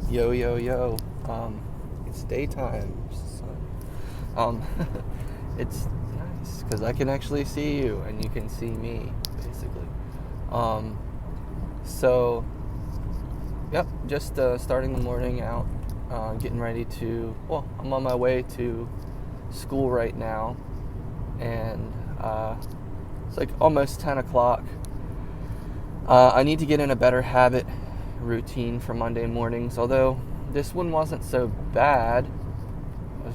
Yo, yo, yo. It's daytime. So, um, it's nice because I can actually see you and you can see me, basically. Um, so, yep, just starting the morning out, getting ready to. Well, I'm on my way to school right now, and it's like almost 10 o'clock. I need to get in a better habit routine for Monday mornings, although this one wasn't so bad.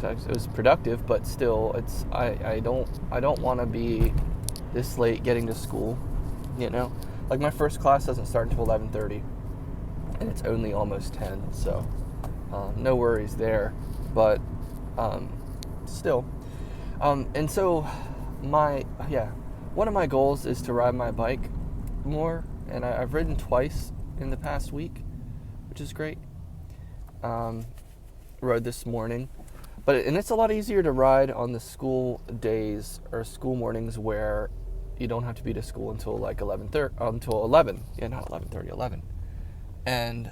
It was productive, but still, I don't want to be this late getting to school. Like my first class doesn't start until 11:30, and it's only almost 10, so no worries there. But still, and so one of my goals is to ride my bike more, and I've ridden twice in the past week, which is great. Rode this morning, and it's a lot easier to ride on the school days or school mornings where you don't have to be to school until like 11:30, until 11. Yeah, not 11:30, 11. And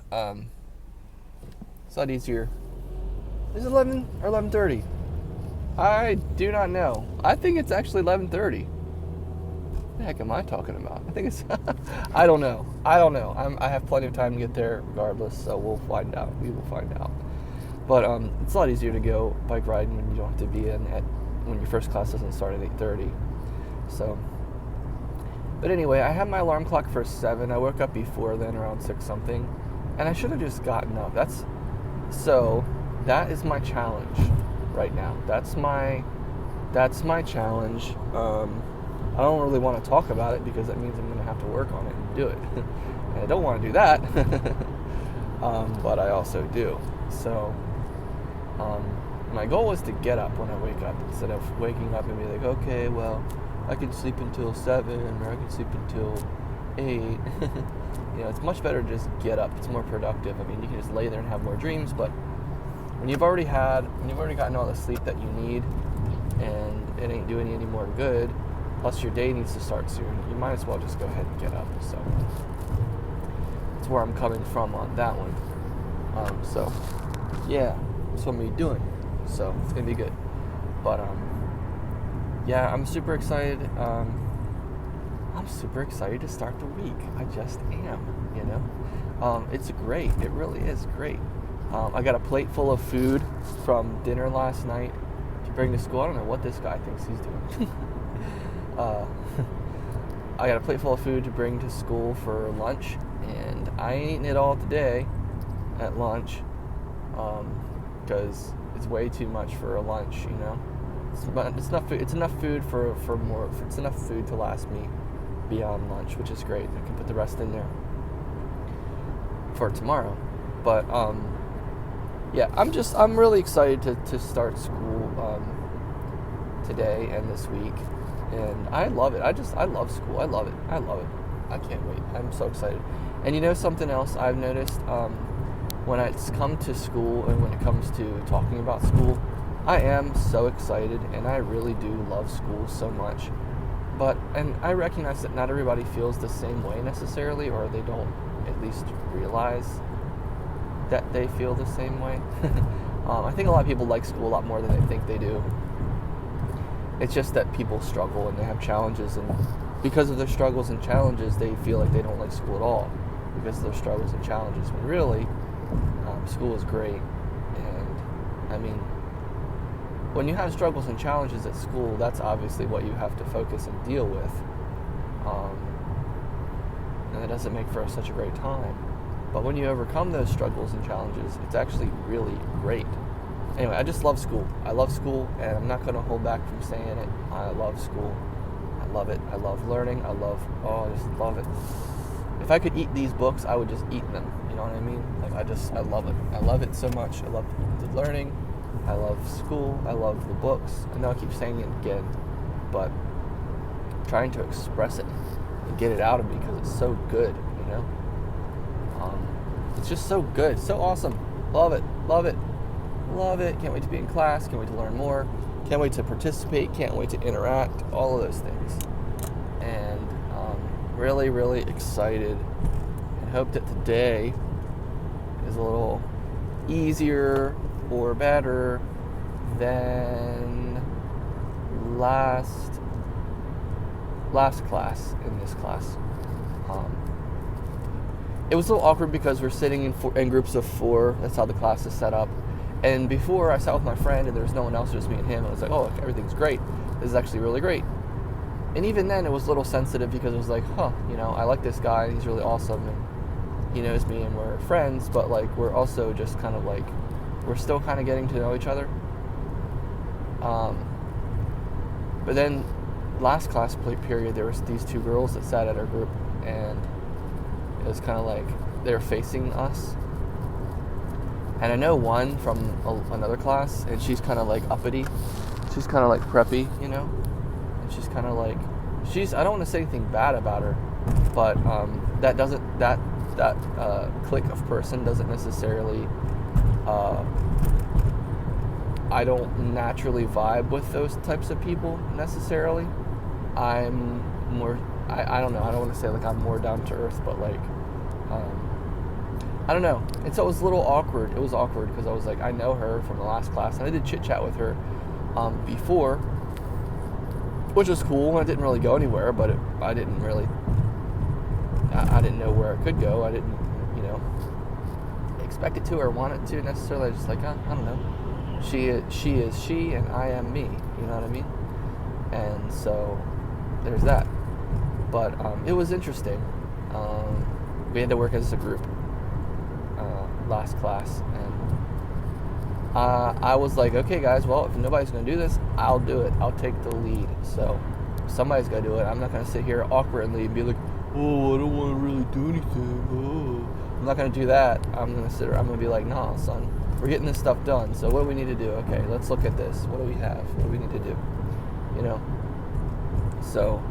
it's a lot easier. Is it 11 or 11:30? I do not know. I think it's actually 11:30. What the heck am I talking about? I think it's. I don't know. I have plenty of time to get there regardless, so we'll find out. We will find out. But it's a lot easier to go bike riding when you don't have to be when your first class doesn't start at 8:30. So, but anyway, I had my alarm clock for 7. I woke up before then, around 6 something, and I should have just gotten up. That is my challenge right now. That's my challenge. I don't really want to talk about it because that means I'm going to have to work on it and do it. And I don't want to do that. But I also do. So, my goal was to get up when I wake up instead of waking up and be like, okay, well, I can sleep until 7 or I can sleep until 8. It's much better to just get up. It's more productive. I mean, you can just lay there and have more dreams, but when you've already gotten all the sleep that you need and it ain't doing you any more good, plus your day needs to start soon, you might as well just go ahead and get up. So that's where I'm coming from on that one. So yeah, that's what I'm gonna be doing. So it's gonna be good. But yeah, I'm super excited. I'm super excited to start the week. I just am. It's great. It really is great. I got a plate full of food from dinner last night to bring to school. I don't know what this guy thinks he's doing. I got a plate full of food to bring to school for lunch, and I ain't eating it all today at lunch because it's way too much for a lunch. It's enough food. It's enough food for more. It's enough food to last me beyond lunch, which is great. I can put the rest in there for tomorrow. But yeah, I'm really excited to start school today and this week. And I love it. I love school. I love it. I can't wait. I'm so excited. And something else I've noticed, when it's come to school and when it comes to talking about school, I am so excited and I really do love school so much. And I recognize that not everybody feels the same way necessarily, or they don't at least realize that they feel the same way. I think a lot of people like school a lot more than they think they do. It's just that people struggle and they have challenges, and because of their struggles and challenges, they feel like they don't like school at all because of their struggles and challenges. When really, school is great. And I mean, when you have struggles and challenges at school, that's obviously what you have to focus and deal with. And it doesn't make for such a great time. But when you overcome those struggles and challenges, it's actually really great. Anyway, I just love school. I love school, and I'm not going to hold back from saying it. I love school. I love it. I love learning. I just love it. If I could eat these books, I would just eat them. You know what I mean? Like, I love it. I love it so much. I love the learning. I love school. I love the books. I know I keep saying it again, but I'm trying to express it and get it out of me because it's so good, It's just so good. So awesome. Love it. Love it. Love it. Can't wait to be in class. Can't wait to learn more. Can't wait to participate. Can't wait to interact. All of those things. And really, really excited, and hope that today is a little easier or better than last class in this class. It was a little awkward because we're sitting in groups of 4. That's how the class is set up. And before, I sat with my friend and there was no one else, just me and him. I was like, oh, everything's great. This is actually really great. And even then, it was a little sensitive because it was like, I like this guy. He's really awesome. And he knows me and we're friends. But, like, we're also just kind of like, we're still kind of getting to know each other. But then, last class period, there was these 2 girls that sat at our group. And it was kind of like they were facing us. And I know one from another class, and she's kind of like uppity. She's kind of like preppy, And she's kind of like, I don't want to say anything bad about her, but that clique of person doesn't necessarily, I don't naturally vibe with those types of people necessarily. I'm more, I don't know, I don't want to say like I'm more down to earth, but like, I don't know. And so it was a little awkward. It was awkward because I was like, I know her from the last class, and I did chit chat with her before, which was cool. I didn't really go anywhere, but I didn't know where it could go. I didn't, expect it to or want it to necessarily. I just like, I don't know. She is she, and I am me. You know what I mean? And so there's that. But it was interesting. We had to work as a group last class, and I was like, okay guys, well, if nobody's gonna do this, I'll do it. I'll take the lead. So somebody's gotta do it. I'm not gonna sit here awkwardly and be like, oh, I don't want to really do anything. Oh. I'm not gonna do that. I'm gonna be like, nah, son, we're getting this stuff done. So what do we need to do? Okay, let's look at this. What do we have? What do we need to do? So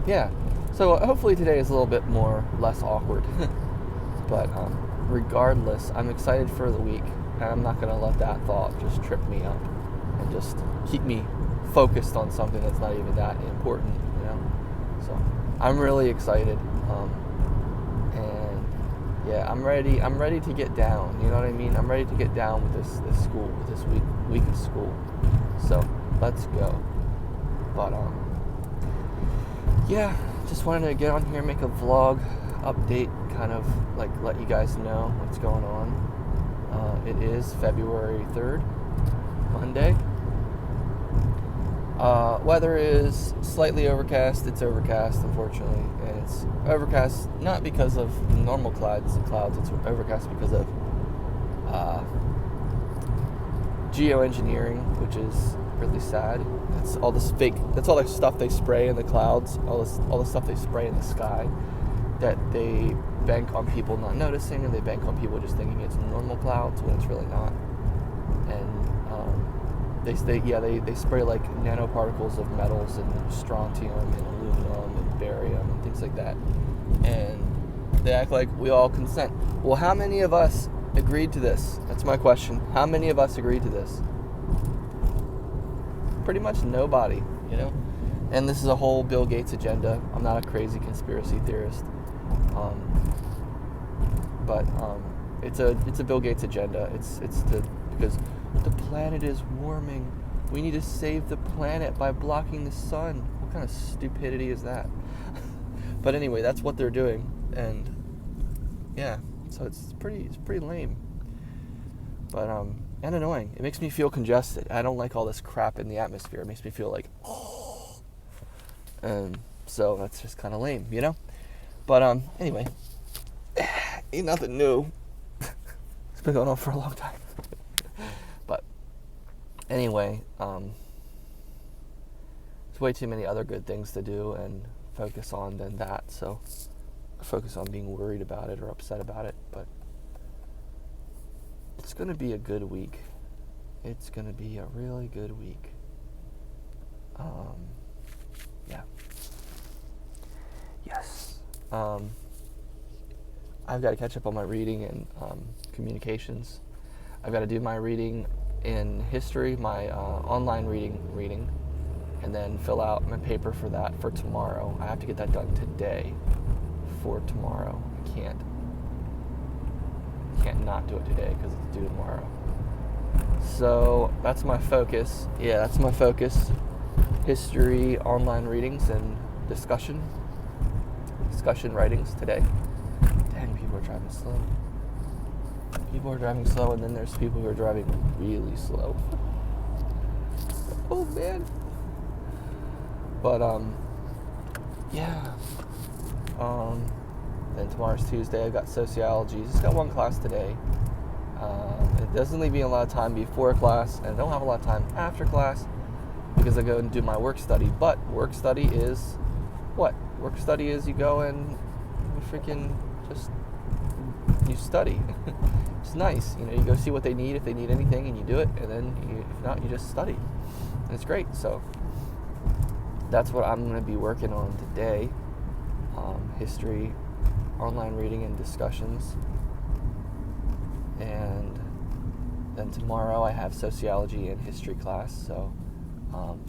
yeah. So hopefully today is a little bit less awkward. But regardless, I'm excited for the week, and I'm not going to let that thought just trip me up and just keep me focused on something that's not even that important, So I'm really excited, and yeah, I'm ready to get down. You know what I mean? I'm ready to get down with this school, with this week of school. So let's go. But yeah, just wanted to get on here and make a vlog update, kind of like let you guys know what's going on. It is February 3rd, Monday. Weather is slightly overcast. It's overcast, unfortunately, and it's overcast not because of normal clouds. It's overcast because of geoengineering, which is really sad. That's all this fake. That's all the stuff they spray in the clouds. All the stuff they spray in the sky that they bank on people not noticing, and they bank on people just thinking it's normal clouds when it's really not. And they spray like nanoparticles of metals and strontium and aluminum and barium and things like that, and they act like we all consent. Well, how many of us agreed to this? That's my question. How many of us agreed to this? Pretty much nobody, And this is a whole Bill Gates agenda. I'm not a crazy conspiracy theorist, but it's a Bill Gates agenda. Because the planet is warming. We need to save the planet by blocking the sun. What kind of stupidity is that? But anyway, that's what they're doing, and yeah, so it's pretty lame, but and annoying. It makes me feel congested. I don't like all this crap in the atmosphere. It makes me feel like, oh, and so that's just kind of lame, But anyway, ain't nothing new. It's been going on for a long time. But anyway, there's way too many other good things to do and focus on than that. So I focus on being worried about it or upset about it. But it's going to be a good week. It's going to be a really good week. Yeah. Yes. I've got to catch up on my reading and communications. I've got to do my reading in history, my online reading, and then fill out my paper for that for tomorrow. I have to get that done today for tomorrow. I can't not do it today because it's due tomorrow. So that's my focus. Yeah, that's my focus. History, online readings, and discussion writings today. Dang, people are driving slow. People are driving slow, and then there's people who are driving really slow. Oh, man. But, yeah. Then tomorrow's Tuesday. I've got sociology. Just got one class today. It doesn't leave me a lot of time before class, and I don't have a lot of time after class because I go and do my work study. But work study is what? Work study is you go and you study. It's nice. You go see what they need, if they need anything, and you do it, and then if not, you just study. And it's great. So that's what I'm going to be working on today. History, online reading, and discussions. And then tomorrow I have sociology and history class. So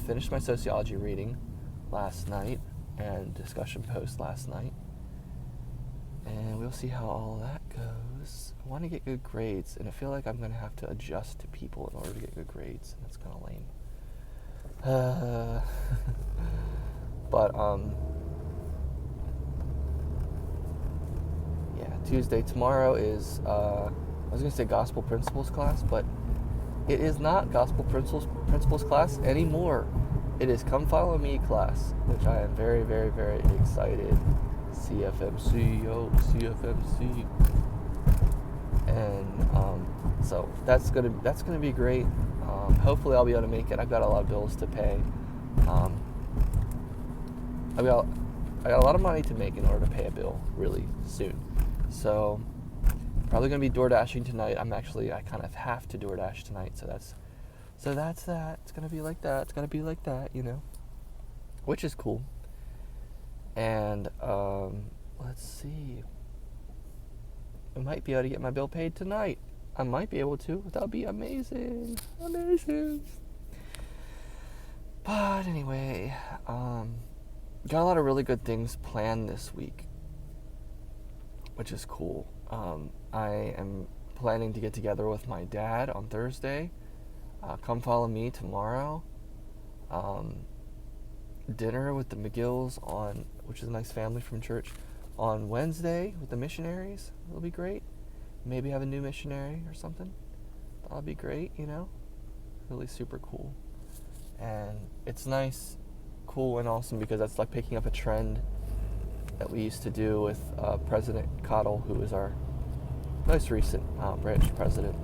finished my sociology reading last night and discussion post last night. And we'll see how all that goes. I want to get good grades, and I feel like I'm going to have to adjust to people in order to get good grades. That's kind of lame. But, yeah, Tuesday. Tomorrow is, I was going to say Gospel Principles class, but it is not Gospel Principles class anymore. It is Come Follow Me class, which I am very, very, very excited. CFMC. And so that's gonna be great. Hopefully I'll be able to make it. I've got a lot of bills to pay. I got a lot of money to make in order to pay a bill really soon. So probably gonna be door dashing tonight. I kind of have to door dash tonight. So that's that. It's gonna be like that. It's gonna be like that. Which is cool. And let's see. I might be able to get my bill paid tonight. I might be able to. That would be amazing. Amazing. But anyway, got a lot of really good things planned this week, which is cool. I am planning to get together with my dad on Thursday. Come follow me tomorrow. Dinner with the McGills which is a nice family from church, on Wednesday with the missionaries. It'll be great. Maybe have a new missionary or something. That'll be great, Really super cool. And it's nice, cool, and awesome because that's like picking up a trend that we used to do with President Cottle, who is our most recent branch president.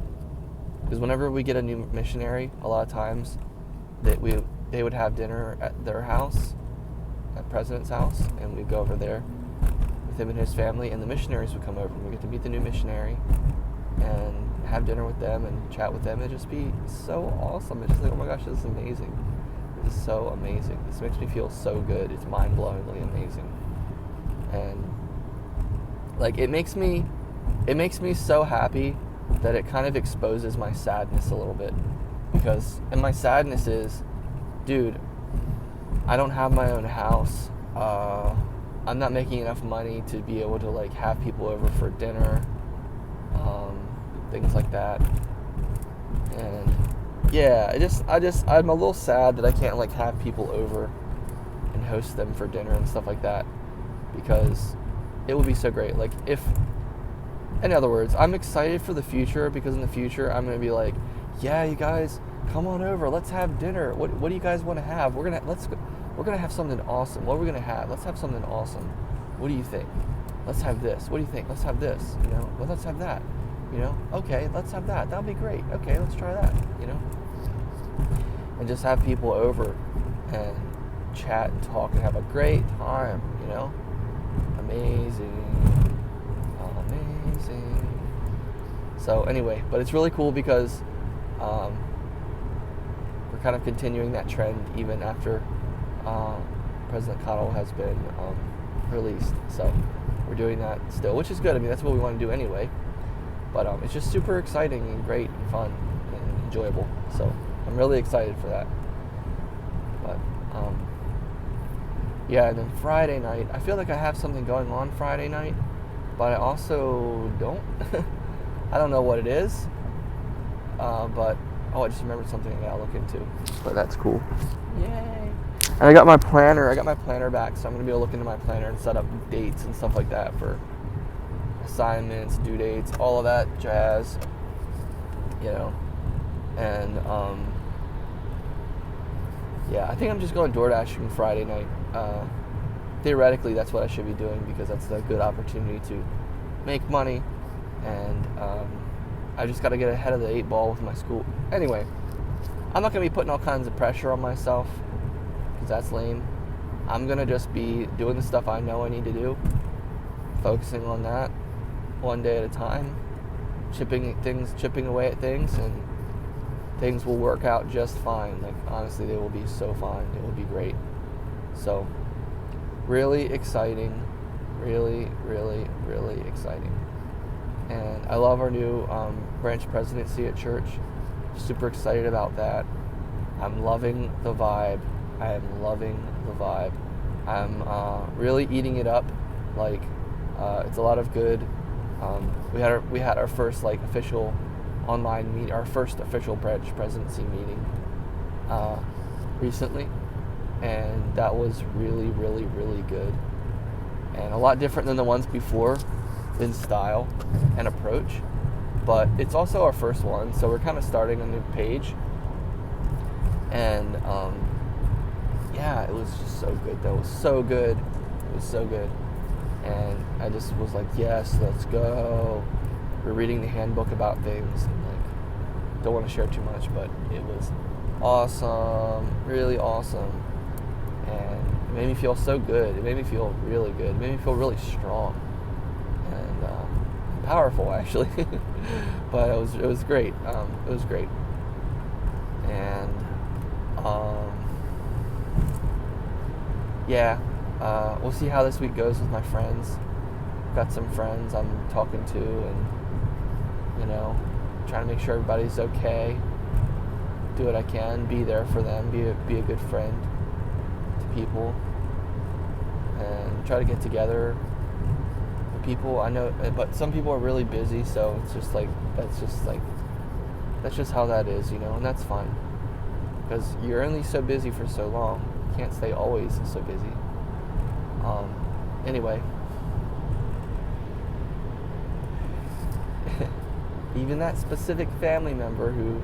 Because whenever we get a new missionary, a lot of times they would have dinner at their house, at President's house, and we'd go over there with him and his family, and the missionaries would come over, and we get to meet the new missionary and have dinner with them and chat with them. It'd just be so awesome. It's just like, oh my gosh, this is amazing. This is so amazing. This makes me feel so good. It's mind-blowingly amazing. And like it makes me so happy that it kind of exposes my sadness a little bit. And my sadness is, dude, I don't have my own house. I'm not making enough money to be able to like have people over for dinner, things like that. And yeah, I'm a little sad that I can't like have people over and host them for dinner and stuff like that, because it would be so great. Like in other words, I'm excited for the future, because in the future I'm gonna be like, yeah, you guys, come on over. Let's have dinner. What do you guys want to have? We're gonna have something awesome. What are we gonna have? Let's have something awesome. What do you think? Let's have this. What do you think? Let's have this. Well, let's have that. Okay, let's have that. That'll be great. Okay, let's try that. And just have people over and chat and talk and have a great time. Amazing. So anyway, but it's really cool because we're kind of continuing that trend even after President Cottle has been released. So we're doing that still, which is good. I mean, that's what we want to do anyway. But it's just super exciting and great and fun and enjoyable. So I'm really excited for that. But yeah, and then Friday night, I feel like I have something going on Friday night, but I also don't. I don't know what it is, but I just remembered something I gotta look into. But that's cool. Yay! And I got my planner. Back, so I'm gonna be able to look into my planner and set up dates and stuff like that for assignments, due dates, all of that jazz. And I think I'm just going DoorDashing Friday night. Theoretically, that's what I should be doing because that's a good opportunity to make money, and I just got to get ahead of the 8 ball with my school. Anyway, I'm not going to be putting all kinds of pressure on myself because that's lame. I'm going to just be doing the stuff I know I need to do, focusing on that one day at a time, chipping away at things, and things will work out just fine. Like, honestly, they will be so fine. It will be great. So, really exciting. Really, really, really exciting. And I love our new branch presidency at church. Super excited about that. I'm loving the vibe. I'm really eating it up. Like, it's a lot of good. We had our first official online meet, our first official branch presidency meeting recently, and that was really, really, really good, and a lot different than the ones before in style and approach. But it's also our first one, so we're kind of starting a new page, and it was just so good. That was so good. It was so good, and I just was like, yes, let's go. We're reading the handbook about things, and don't want to share too much, but it was awesome, really awesome, and it made me feel so good. It made me feel really good. It made me feel really strong and powerful, actually. But it was great. It was great, and we'll see how this week goes with my friends. Got some friends I'm talking to, and trying to make sure everybody's okay. Do what I can, be there for them, be a good friend to people, and try to get together with people. I know, but some people are really busy, so it's just that's just how that is, and that's fine, because you're only so busy for so long. You can't stay always so busy. Anyway. Even that specific family member who...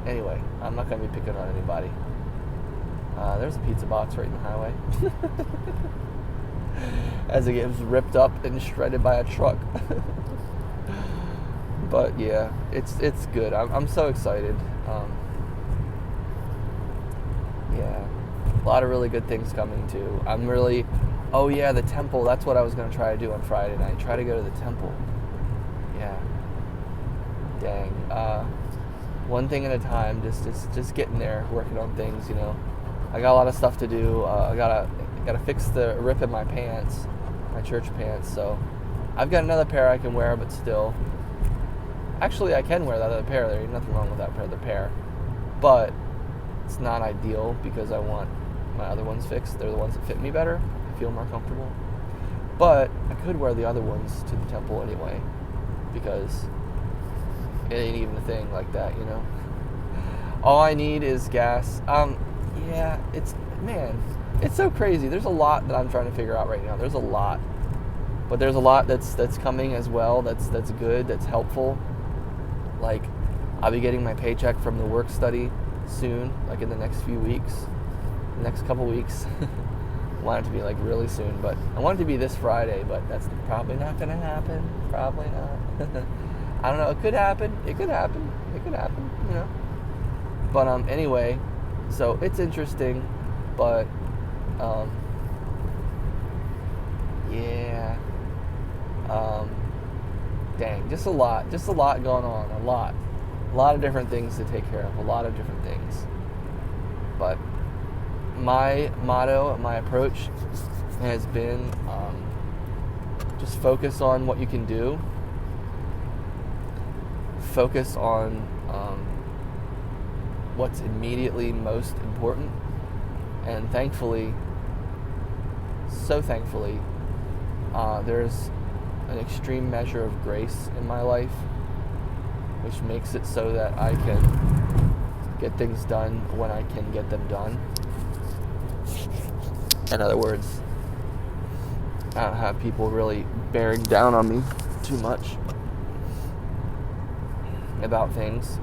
Anyway, I'm not going to be picking on anybody. There's a pizza box right in the highway. As it gets ripped up and shredded by a truck. But yeah, it's good. I'm so excited. A lot of really good things coming too. I'm really... Oh yeah, the temple. That's what I was going to try to do on Friday night. Try to go to the temple. Yeah. Dang. One thing at a time. Just getting there, working on things. I got a lot of stuff to do. I gotta fix the rip in my pants, my church pants. So I've got another pair I can wear, but still. Actually, I can wear that other pair. There ain't nothing wrong with that other pair. But it's not ideal because I want my other ones fixed. They're the ones that fit me better. I feel more comfortable. But I could wear the other ones to the temple anyway, because it ain't even a thing like that, All I need is gas. It's so crazy. There's a lot that I'm trying to figure out right now. There's a lot. But there's a lot that's coming as well, that's good, that's helpful. Like, I'll be getting my paycheck from the work study soon, like in the next few weeks, next couple weeks. I want it to be really soon, but I want it to be this Friday, but that's probably not going to happen. Probably not. I don't know. It could happen. But anyway, so it's interesting, but dang, just a lot going on, a lot of different things to take care of, a lot of different things. But my motto, my approach has been just focus on what you can do. Focus on what's immediately most important. And thankfully, there's an extreme measure of grace in my life, which makes it so that I can get things done when I can get them done. In other words, I don't have people really bearing down on me too much about things.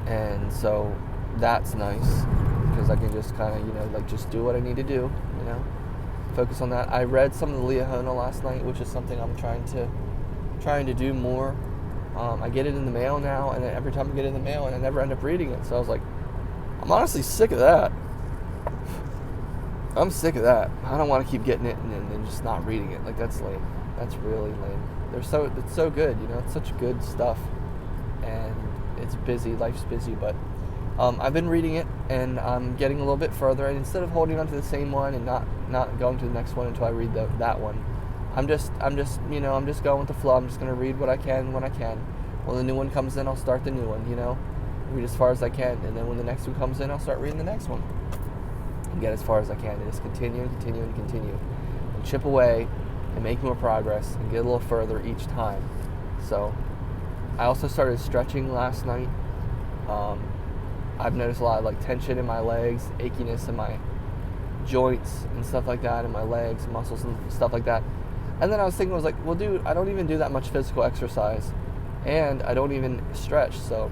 And so that's nice, because I can just kind of, just do what I need to do, focus on that. I read some of the Liahona last night, which is something I'm trying to do more. I get it in the mail now, and every time I get it in the mail, and I never end up reading it. So I was like, I'm honestly sick of that. I'm sick of that. I don't want to keep getting it and then just not reading it. Like, that's lame. That's really lame. It's so good, It's such good stuff, and it's busy. Life's busy, but I've been reading it, and I'm getting a little bit further. And instead of holding on to the same one and not going to the next one until I read that one, I'm just going with the flow. I'm just going to read what I can when I can. When the new one comes in, I'll start the new one. Read as far as I can, and then when the next one comes in, I'll start reading the next one. And get as far as I can, and just continue and chip away and make more progress and get a little further each time. So I also started stretching last night. I've noticed a lot of tension in my legs, achiness in my joints and stuff like that, in my legs, muscles and stuff like that. And then I was thinking, well, dude, I don't even do that much physical exercise, and I don't even stretch. So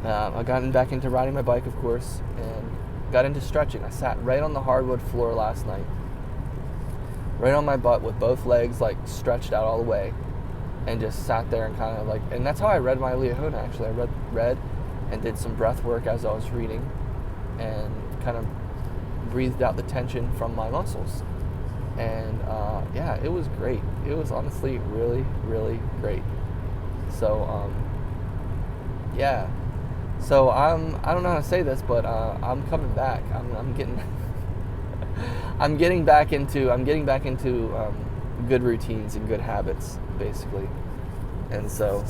I got back into riding my bike, of course, and got into stretching. I sat right on the hardwood floor last night, right on my butt with both legs stretched out all the way, and just sat there and kind of and that's how I read my Liahona, actually. I read and did some breath work as I was reading, and kind of breathed out the tension from my muscles. And it was great. It was honestly really, really great. So so I don't know how to say this, but I'm coming back. I'm getting back into good routines and good habits, basically. And so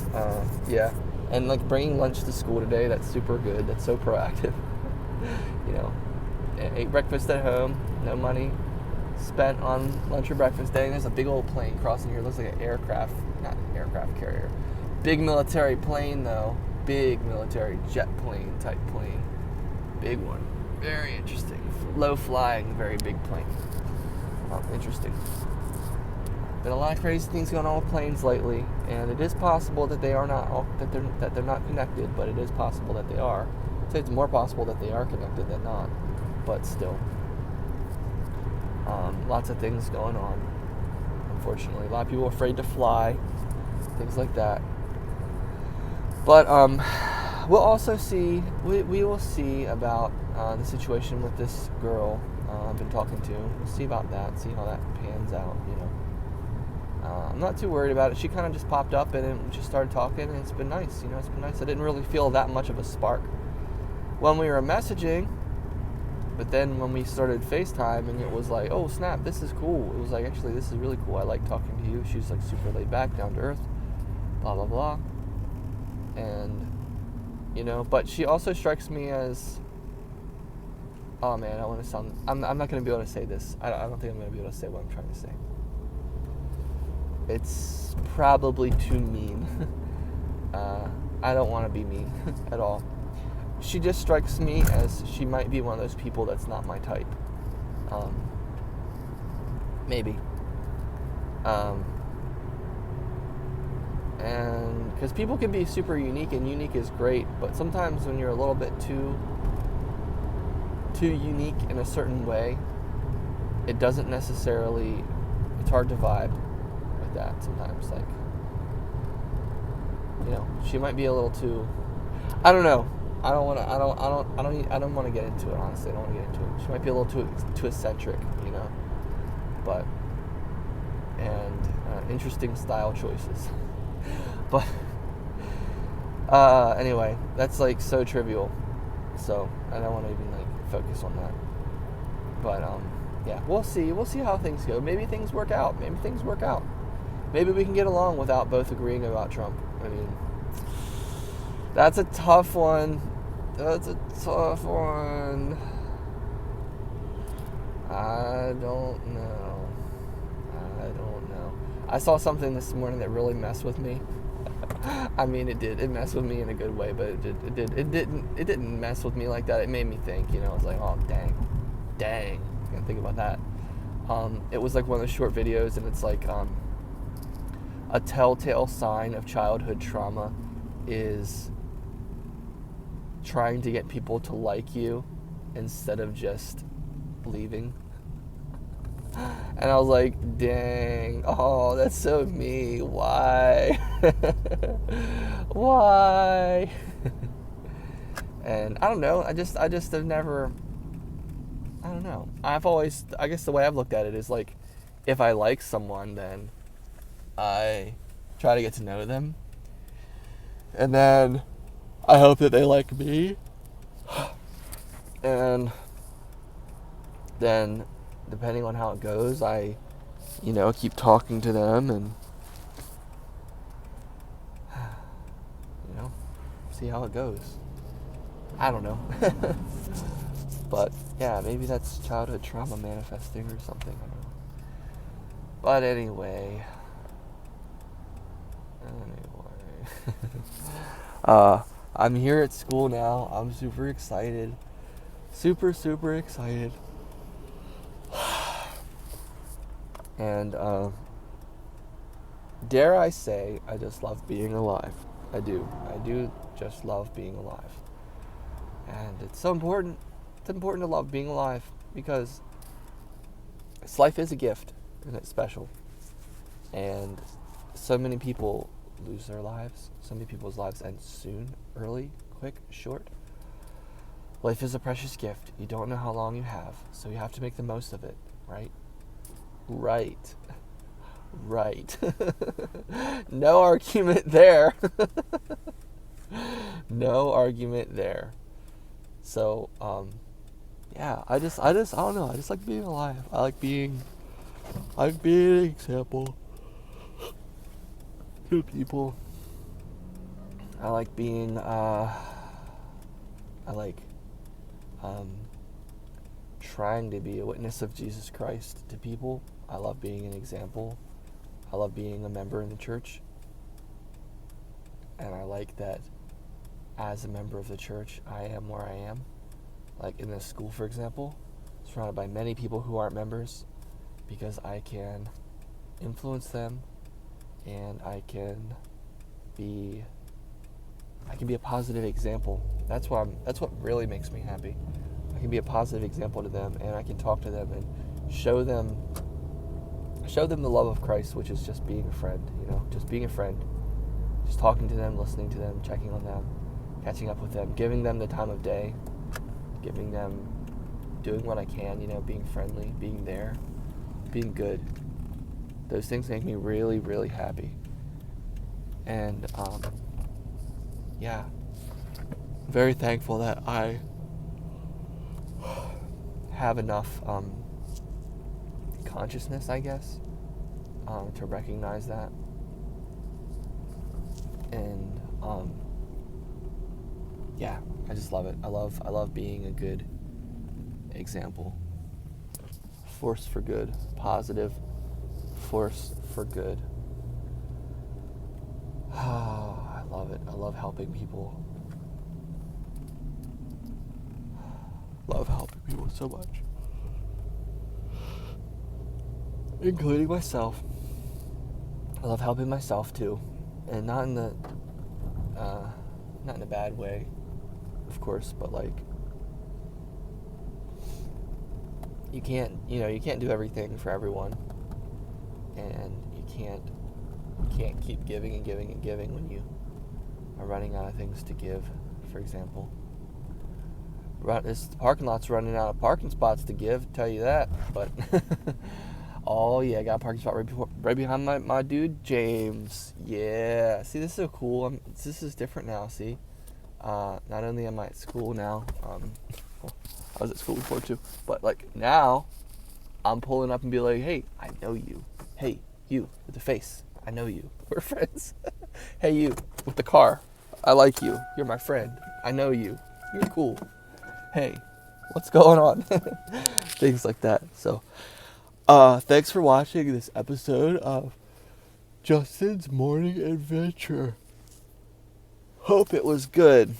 and bringing lunch to school today, that's super good. That's so proactive. Ate breakfast at home, no money spent on lunch or breakfast day. And there's a big old plane crossing here. It looks like an aircraft, not an aircraft carrier. Big military plane though. Big military jet plane type plane. Big one. Very interesting. Low flying, very big plane. Interesting. Been a lot of crazy things going on with planes lately, and it is possible that they are not that they're not connected, but it is possible that they are. I'd say it's more possible that they are connected than not, but still. Lots of things going on, unfortunately. A lot of people are afraid to fly, things like that. But we'll also see, we will see about the situation with this girl I've been talking to. We'll see about that, see how that pans out, I'm not too worried about it. She kind of just popped up and just started talking, and it's been nice, it's been nice. I didn't really feel that much of a spark when we were messaging, but then when we started FaceTiming, it was like, oh snap, this is cool. It was like, actually, this is really cool. I like talking to you. She's super laid back, down to earth, blah, blah, blah. And, but she also strikes me as, oh man, I want to sound, I'm not going to be able to say this. I don't think I'm going to be able to say what I'm trying to say. It's probably too mean. I don't want to be mean at all. She just strikes me as she might be one of those people that's not my type. Maybe. And because people can be super unique, and unique is great, but sometimes when you're a little bit too unique in a certain way, it doesn't necessarily, it's hard to vibe with that sometimes. She might be a little too, I don't know. I don't want to get into it, honestly. I don't want to get into it. She might be a little too eccentric, but, and interesting style choices. But anyway, that's so trivial. So I don't want to even focus on that. But we'll see. We'll see how things go. Maybe things work out. Maybe we can get along without both agreeing about Trump. I mean, that's a tough one. I don't know. I saw something this morning that really messed with me. I mean, it did. It messed with me in a good way, but it didn't mess with me like that. It made me think. I was like, oh dang, I can't think about that. It was like one of those short videos, and it's like a telltale sign of childhood trauma is trying to get people to like you instead of just leaving. And I was like, dang, oh, that's so me. Why? Why? And I don't know. I just have never, I don't know. I guess the way I've looked at it is like, if I like someone, then I try to get to know them. And then I hope that they like me. And then, depending on how it goes, I, keep talking to them and, see how it goes. I don't know. But, yeah, maybe that's childhood trauma manifesting or something. I don't know. But anyway. I'm here at school now. I'm super excited. Super, super excited. And, dare I say, I just love being alive. I do just love being alive. And it's so important. It's important to love being alive because life is a gift and it's special. And so many people lose their lives. So many people's lives end soon, early, quick, short. Life is a precious gift. You don't know how long you have, so you have to make the most of it, right? Right. No argument there. No argument there. So, yeah, I don't know. I just like being alive. I like being an example to people. I like being, trying to be a witness of Jesus Christ to people. I love being an example. I love being a member in the church. And I like that as a member of the church, I am where I am. Like in this school, for example, surrounded by many people who aren't members, because I can influence them and I can be a positive example. That's what really makes me happy. I can be a positive example to them, and I can talk to them and show them the love of Christ, which is just being a friend, just being a friend. Just talking to them, listening to them, checking on them, catching up with them, giving them the time of day, doing what I can, being friendly, being there, being good. Those things make me really, really happy. And, yeah, very thankful that I have enough consciousness, I guess, to recognize that. And yeah, I just love it. I love being a good example. Force for good, positive force for good. Oh, I love it. I love helping people. Love helping people so much. Including myself. I love helping myself too. And not in a bad way, of course, but like you can't do everything for everyone. And you can't keep giving and giving and giving when you are running out of things to give, for example. This parking lot's running out of parking spots to give, tell you that. But oh yeah, I got a parking spot right behind my dude James. Yeah, see, this is so cool. This is different now. See, not only am I at school now, I was at school before too, but like now, I'm pulling up and be like, hey, I know you. Hey, you with the face, I know you. We're friends. Hey, you with the car, I like you. You're my friend. I know you. You're cool. Hey, what's going on? Things like that. So, thanks for watching this episode of Justin's morning adventure. Hope it was good.